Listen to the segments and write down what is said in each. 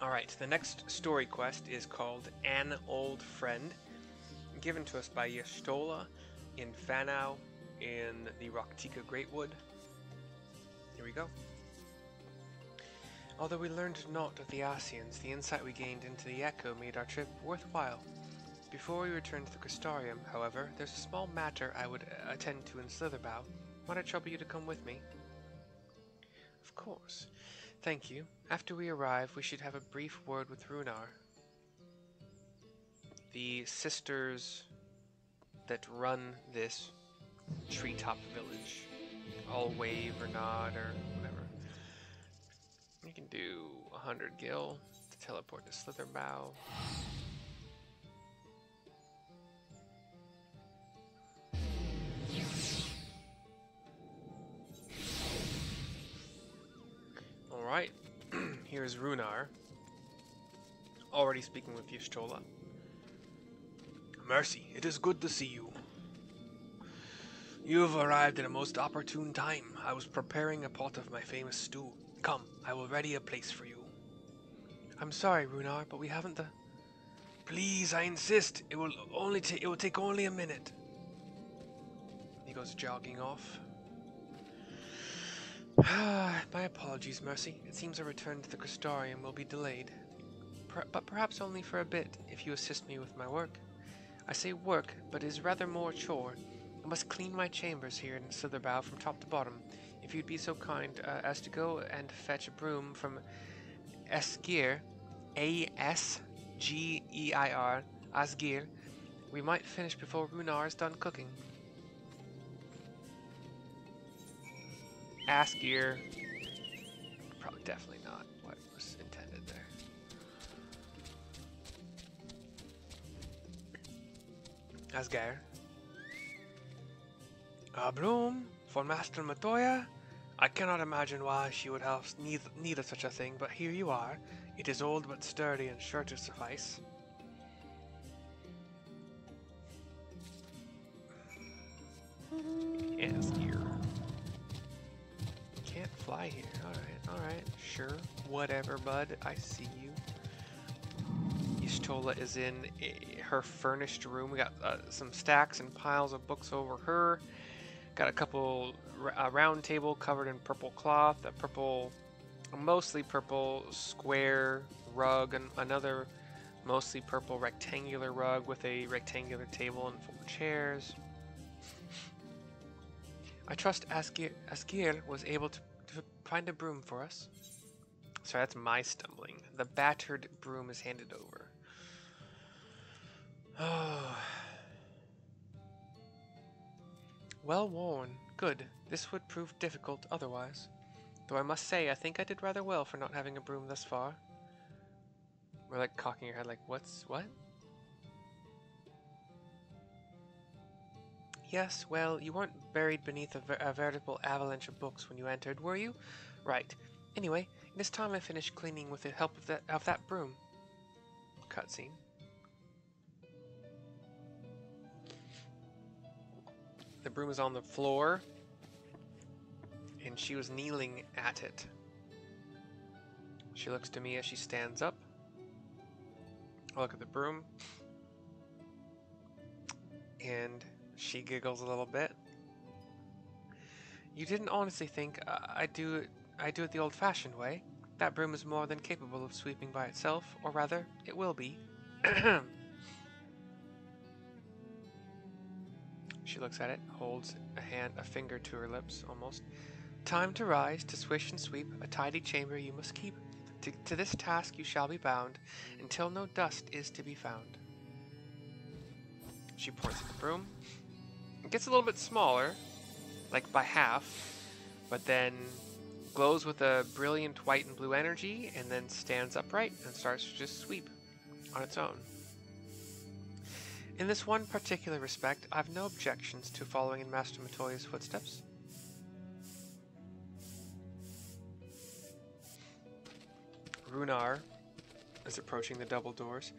Alright, the next story quest is called An Old Friend, given to us by Y'shtola in Fanau in the Rak'tika Greatwood. Here we go. Although we learned naught of the Ascians, the insight we gained into the Echo made our trip worthwhile. Before we return to the Crystarium, however, there's a small matter I would attend to in Slitherbough. Might I trouble you to come with me? Of course. Thank you. After we arrive, we should have a brief word with Runar. The sisters that run this treetop village. All wave or nod or whatever. You can do 100 gil to teleport to Slitherbough. Alright, here's Runar, already speaking with Y'shtola. Mercy, it is good to see you. You have arrived at a most opportune time. I was preparing a pot of my famous stew. Come, I will ready a place for you. I'm sorry, Runar, but we haven't the... Please, I insist. It will take only a minute. He goes jogging off. My apologies, Mercy. It seems our return to the Crystarium will be delayed. But perhaps only for a bit, if you assist me with my work. I say work, but it is rather more a chore. I must clean my chambers here in Slitherbough from top to bottom. If you'd be so kind as to go and fetch a broom from Asgeir, A-S-G-E-I-R, Asgeir, we might finish before Runar is done cooking. Asgeir. Probably definitely not what was intended there. Asgeir. A broom for Master Matoya? I cannot imagine why she would have need of such a thing, but here you are. It is old but sturdy and sure to suffice. Asgeir. Can't fly here. Alright, sure. Whatever, bud. I see you. Y'shtola is in her furnished room. We got some stacks and piles of books over her. Got a couple round table covered in purple cloth, a mostly purple square rug, and another mostly purple rectangular rug with a rectangular table and 4 chairs. I trust Asgeir was able to find a broom for us. Sorry, that's my stumbling. The battered broom is handed over. Oh. Well worn. Good. This would prove difficult otherwise. Though I must say, I think I did rather well for not having a broom thus far. We're like cocking your head like, what? Yes, well, you weren't buried beneath a veritable avalanche of books when you entered, were you? Right. Anyway, it is time I finished cleaning with the help of that broom. Cutscene. The broom is on the floor, and she was kneeling at it. She looks to me as she stands up. I look at the broom, and she giggles a little bit. You didn't honestly think I do it the old-fashioned way? That broom is more than capable of sweeping by itself, or rather, it will be. She looks at it, holds a finger to her lips, almost. Time to rise, to swish and sweep, a tidy chamber you must keep. To this task you shall be bound, until no dust is to be found. She points at the broom. It gets a little bit smaller, like by half, but then glows with a brilliant white and blue energy, and then stands upright and starts to just sweep on its own. In this one particular respect, I have no objections to following in Master Matoya's footsteps. Runar is approaching the double doors.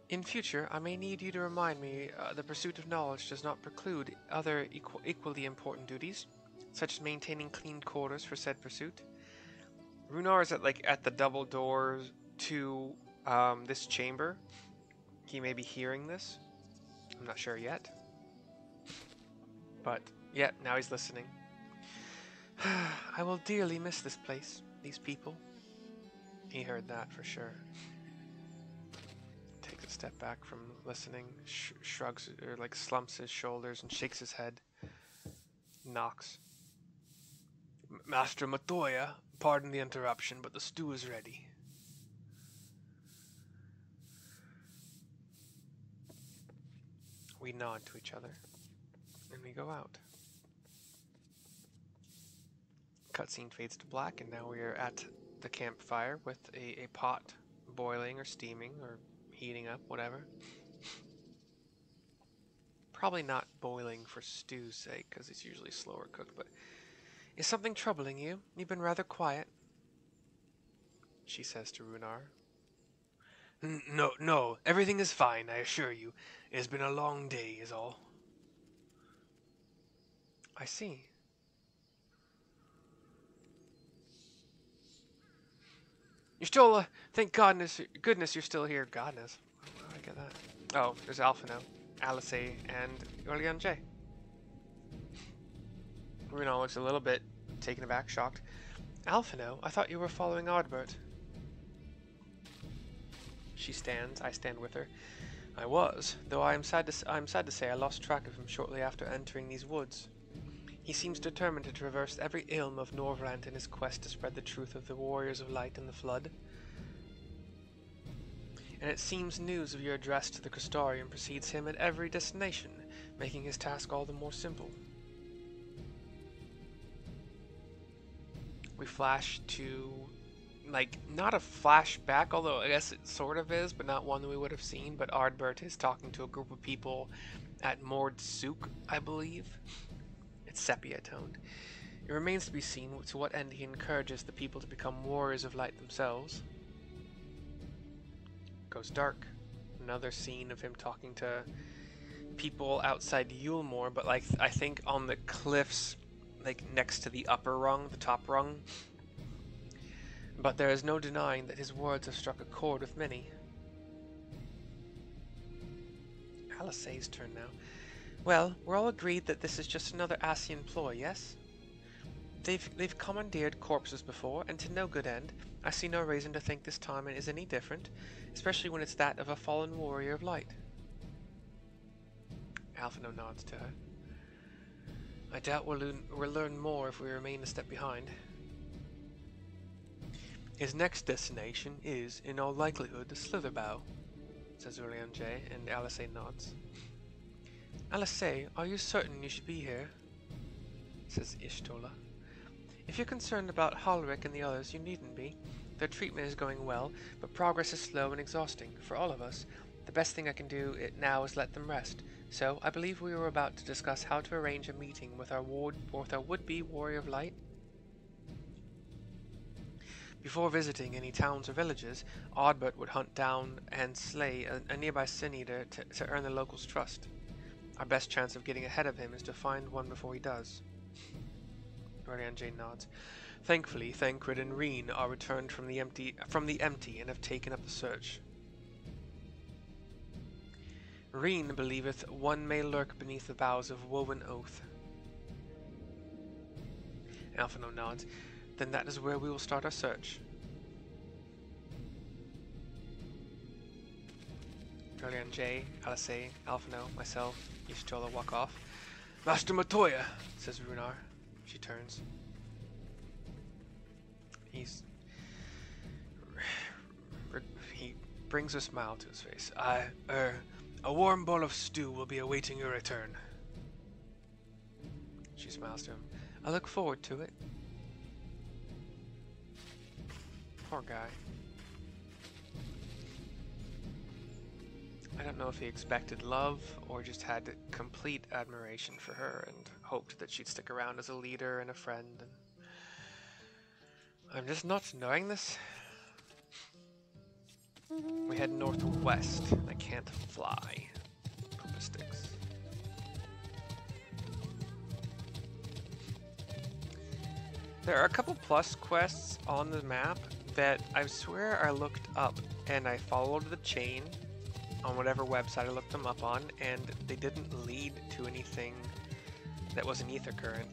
In future, I may need you to remind me the pursuit of knowledge does not preclude other equally important duties, such as maintaining clean quarters for said pursuit. Runar is at the double doors to this chamber. He may be hearing this. I'm not sure yet. But, yeah, now he's listening. I will dearly miss this place, these people. He heard that for sure. Takes a step back from listening, shrugs, or like slumps his shoulders and shakes his head. Knocks. Master Matoya, pardon the interruption, but the stew is ready. We nod to each other, and we go out. Cutscene fades to black, and now we are at the campfire with a pot boiling or steaming or heating up, whatever. Probably not boiling for stew's sake, because it's usually slower cooked, but... Is something troubling you? You've been rather quiet. She says to Runar. No, everything is fine, I assure you. It has been a long day, is all. I see. You're still, thank goodness you're still here. Goodness. How did I get that? Oh, there's Alphino, Alice, and Orlean J. Runar looks a little bit taken aback, shocked. Alphino, I thought you were following Ardbert. She stands, I stand with her. I was, though I'm sad to say I lost track of him shortly after entering these woods. He seems determined to traverse every ilm of Norvrant in his quest to spread the truth of the Warriors of Light and the Flood. And it seems news of your address to the Crystarium precedes him at every destination, making his task all the more simple. We flash to, like, not a flashback, although I guess it sort of is, but not one that we would have seen, but Ardbert is talking to a group of people at Mord Souk, I believe. It's sepia-toned. It remains to be seen to what end he encourages the people to become warriors of light themselves. Goes dark. Another scene of him talking to people outside Yulmore, but like I think on the cliffs, like next to the upper rung, the top rung. But there is no denying that his words have struck a chord with many. Alice's turn now. Well, we're all agreed that this is just another Ascian ploy, yes? They've commandeered corpses before, and to no good end. I see no reason to think this time is any different, especially when it's that of a fallen warrior of light. Alphino nods to her. I doubt we'll learn more if we remain a step behind. His next destination is, in all likelihood, the Slitherbough, says Orlean J, and Alice nods. Alice, are you certain you should be here? Says Ishtola. If you're concerned about Halric and the others, you needn't be. Their treatment is going well, but progress is slow and exhausting for all of us. The best thing I can do now is let them rest. So, I believe we were about to discuss how to arrange a meeting with our would-be Warrior of Light. Before visiting any towns or villages, Ardbert would hunt down and slay a nearby Sin-Eater to earn the locals' trust. Our best chance of getting ahead of him is to find one before he does. Orlean J nods. Thankfully, Thancred and Reen are returned from the empty and have taken up the search. Reen believeth one may lurk beneath the boughs of Woven Oath. Alphino nods. Then that is where we will start our search. Orlean J, Alice, Alphino, myself, Ishtola walk off. Master Matoya, says Runar. She turns. He brings a smile to his face. A warm bowl of stew will be awaiting your return. She smiles to him. I look forward to it. Poor guy. I don't know if he expected love or just had complete admiration for her and hoped that she'd stick around as a leader and a friend. And I'm just not knowing this. We head northwest. I can't fly. Poopa sticks. There are a couple plus quests on the map that I swear I looked up and I followed the chain on whatever website I looked them up on, and they didn't lead to anything that was an ether current.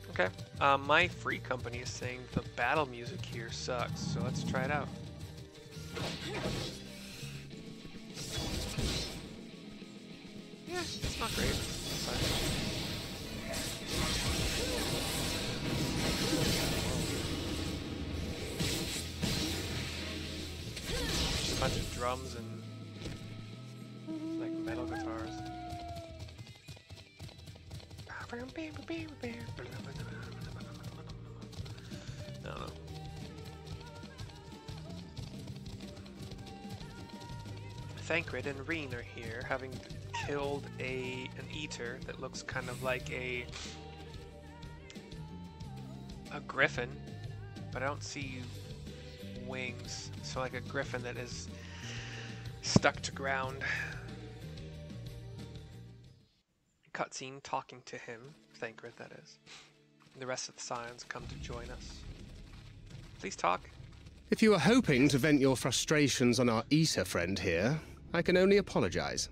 Okay, my free company is saying the battle music here sucks, so let's try it out. Yeah, it's not great, but... Just a bunch of drums and like metal guitars. I don't know. Thancred and Reen are here, having killed an eater that looks kind of like a griffin, but I don't see wings, so like a griffin that is stuck to ground. Cutscene talking to him, Thancred that is. The rest of the Scions come to join us. Please talk. If you are hoping to vent your frustrations on our Issa friend here, I can only apologize.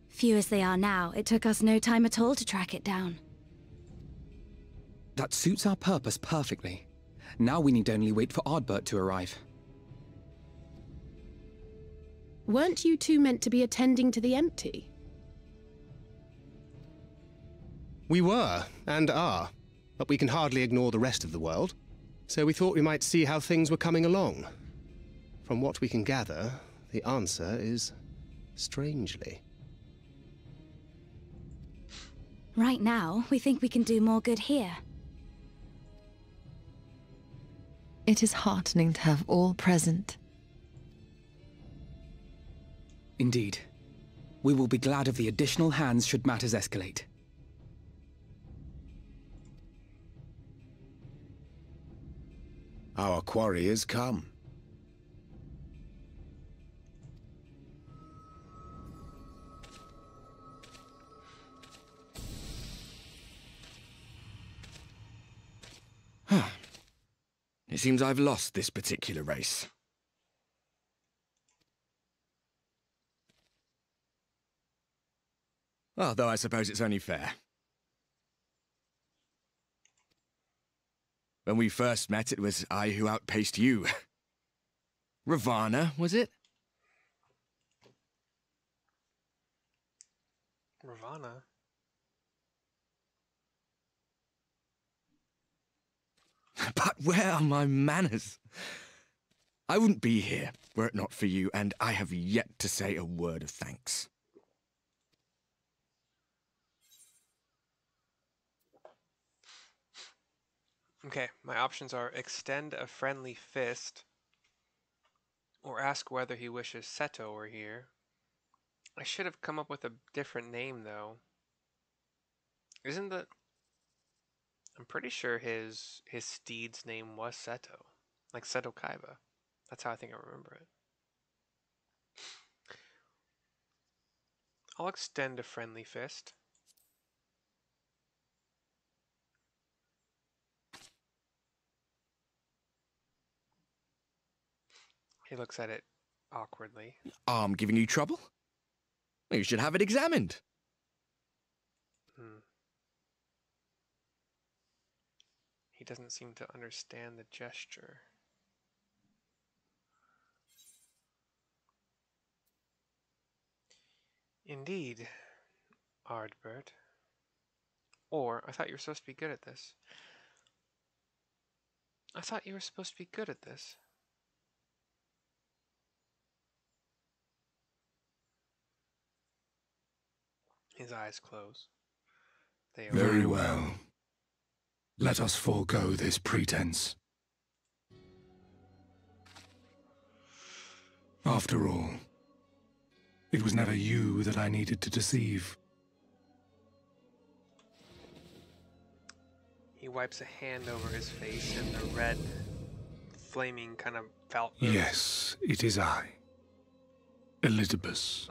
Few as they are now, it took us no time at all to track it down. That suits our purpose perfectly. Now we need only wait for Ardbert to arrive. Weren't you two meant to be attending to the empty? We were, and are, but we can hardly ignore the rest of the world, so we thought we might see how things were coming along. From what we can gather, the answer is strangely. Right now, we think we can do more good here. It is heartening to have all present. Indeed. We will be glad of the additional hands should matters escalate. Our quarry has come. It seems I've lost this particular race. Although I suppose it's only fair. When we first met, it was I who outpaced you. Ravana, was it? Ravana? But where are my manners? I wouldn't be here were it not for you, and I have yet to say a word of thanks. Okay, my options are extend a friendly fist, or ask whether he wishes Seto were here. I should have come up with a different name, though. Isn't the... I'm pretty sure his steed's name was Seto. Like Seto Kaiba. That's how I think I remember it. I'll extend a friendly fist. He looks at it awkwardly. Arm giving you trouble? You should have it examined. He doesn't seem to understand the gesture. Indeed, Ardbert. Or, I thought you were supposed to be good at this. I thought you were supposed to be good at this. His eyes close. They are very well. Let us forego this pretense. After all, it was never you that I needed to deceive. He wipes a hand over his face and the red flaming kind of Yes, it is I. Elizabeth.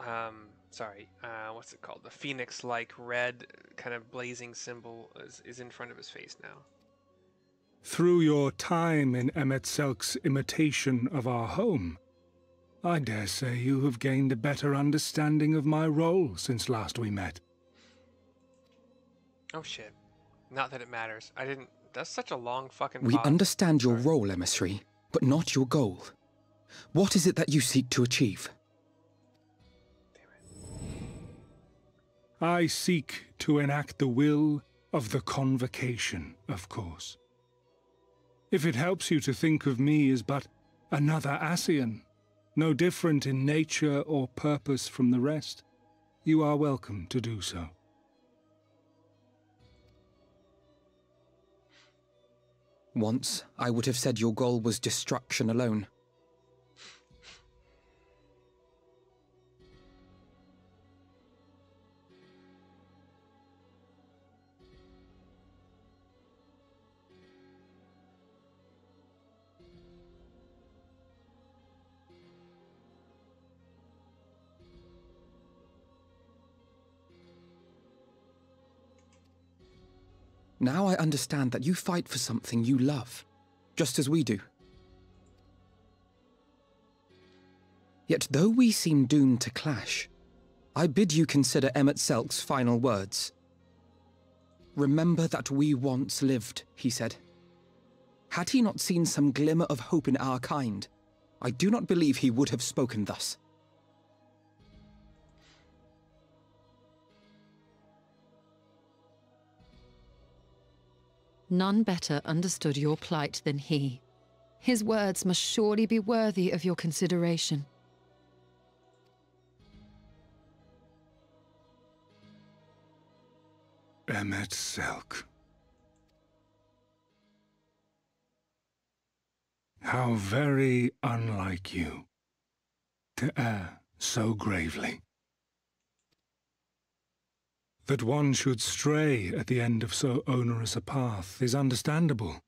Sorry, what's it called? The phoenix-like red kind of blazing symbol is in front of his face now. Through your time in Emet-Selk's imitation of our home, I dare say you have gained a better understanding of my role since last we met. Oh shit. Not that it matters. I didn't... That's such a long fucking We pause. understand your role, emissary, but not your goal. What is it that you seek to achieve? I seek to enact the will of the Convocation, of course. If it helps you to think of me as but another Ascian, no different in nature or purpose from the rest, you are welcome to do so. Once, I would have said your goal was destruction alone. Now I understand that you fight for something you love, just as we do. Yet though we seem doomed to clash, I bid you consider Emet-Selk's final words. Remember that we once lived, he said. Had he not seen some glimmer of hope in our kind, I do not believe he would have spoken thus. None better understood your plight than he. His words must surely be worthy of your consideration. Emet-Selk. How very unlike you to err so gravely. That one should stray at the end of so onerous a path is understandable,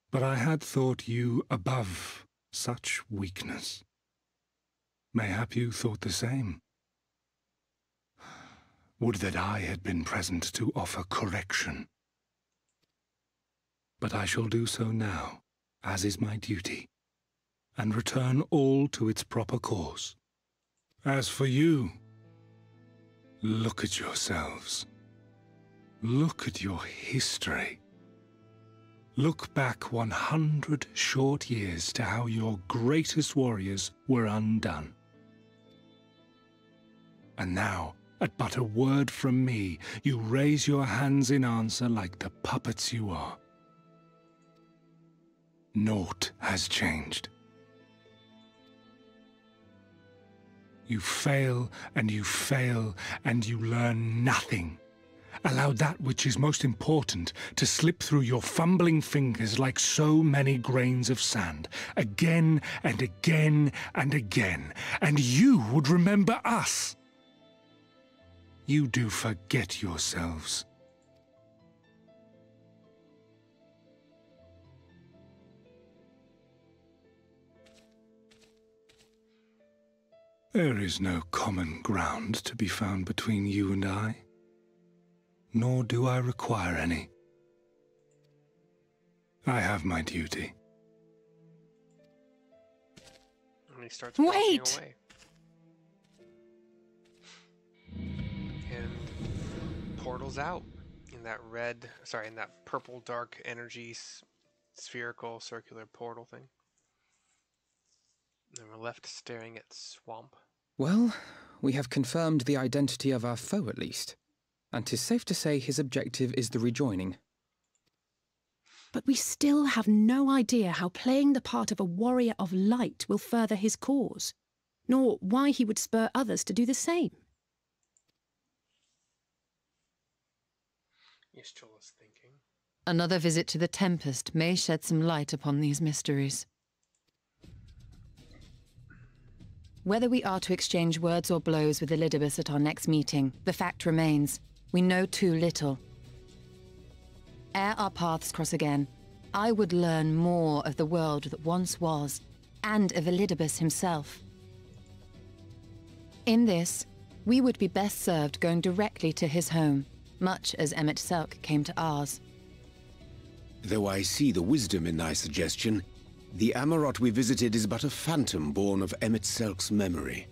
but I had thought you above such weakness. Mayhap you thought the same. Would that I had been present to offer correction. But I shall do so now, as is my duty, and return all to its proper course. As for you, look at yourselves. Look at your history. Look back 100 short years to how your greatest warriors were undone. And now, at but a word from me, you raise your hands in answer like the puppets you are. Naught has changed. You fail, and you fail, and you learn nothing. Allow that which is most important to slip through your fumbling fingers like so many grains of sand, again and again and again, and you would remember us. You do forget yourselves. There is no common ground to be found between you and I, nor do I require any. I have my duty. And he starts walking Wait! away. And portals out in that in that purple dark energy spherical circular portal thing. And we're left staring at swamp. Well, we have confirmed the identity of our foe at least, and 'tis safe to say his objective is the rejoining. But we still have no idea how playing the part of a warrior of light will further his cause, nor why he would spur others to do the same. Yishtola's thinking. Another visit to the Tempest may shed some light upon these mysteries. Whether we are to exchange words or blows with Elidibus at our next meeting, the fact remains, we know too little. Ere our paths cross again, I would learn more of the world that once was, and of Elidibus himself. In this, we would be best served going directly to his home, much as Emmett Selk came to ours. Though I see the wisdom in thy suggestion, the Amarot we visited is but a phantom born of Emmett Selk's memory.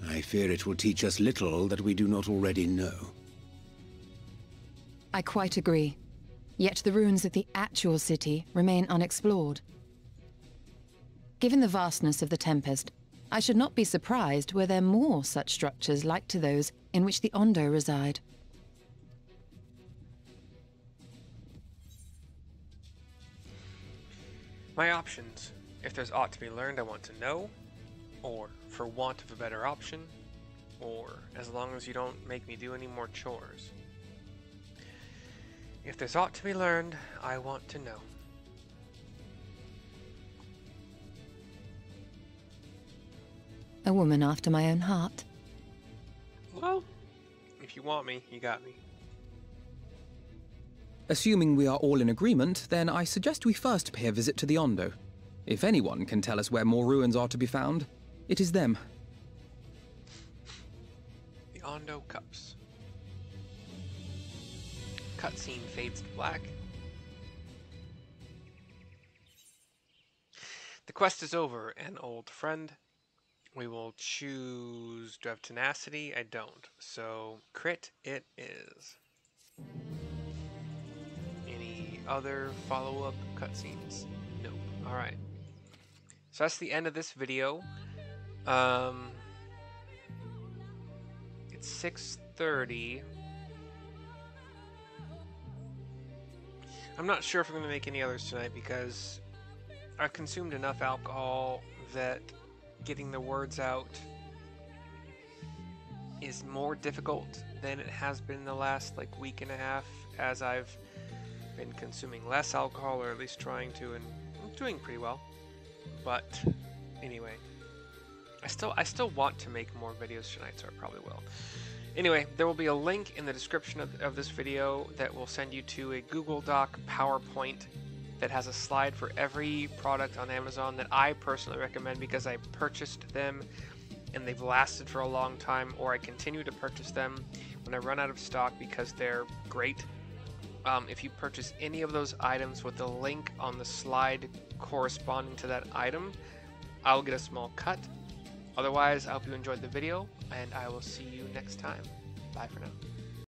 I fear it will teach us little that we do not already know. I quite agree. Yet the ruins of the actual city remain unexplored. Given the vastness of the Tempest, I should not be surprised were there more such structures like to those in which the Ondo reside. My options. If there's aught to be learned I want to know, or for want of a better option, or as long as you don't make me do any more chores. If there's aught to be learned, I want to know. A woman after my own heart. Well, if you want me, you got me. Assuming we are all in agreement, then I suggest we first pay a visit to the Ondo. If anyone can tell us where more ruins are to be found, it is them. The Ondo Cups. Cutscene fades to black. The quest is over, an old friend. We will choose... Do I have tenacity? I don't. So, crit it is. Any other follow-up cutscenes? Nope. Alright. So that's the end of this video. It's 6:30. I'm not sure if I'm going to make any others tonight because I've consumed enough alcohol that getting the words out is more difficult than it has been the last week and a half, as I've been consuming less alcohol, or at least trying to, and I'm doing pretty well. But anyway, I still want to make more videos tonight, so I probably will. Anyway, there will be a link in the description of this video that will send you to a Google Doc PowerPoint that has a slide for every product on Amazon that I personally recommend because I purchased them and they've lasted for a long time, or I continue to purchase them when I run out of stock because they're great. If you purchase any of those items with the link on the slide corresponding to that item, I'll get a small cut. Otherwise, I hope you enjoyed the video, and I will see you next time. Bye for now.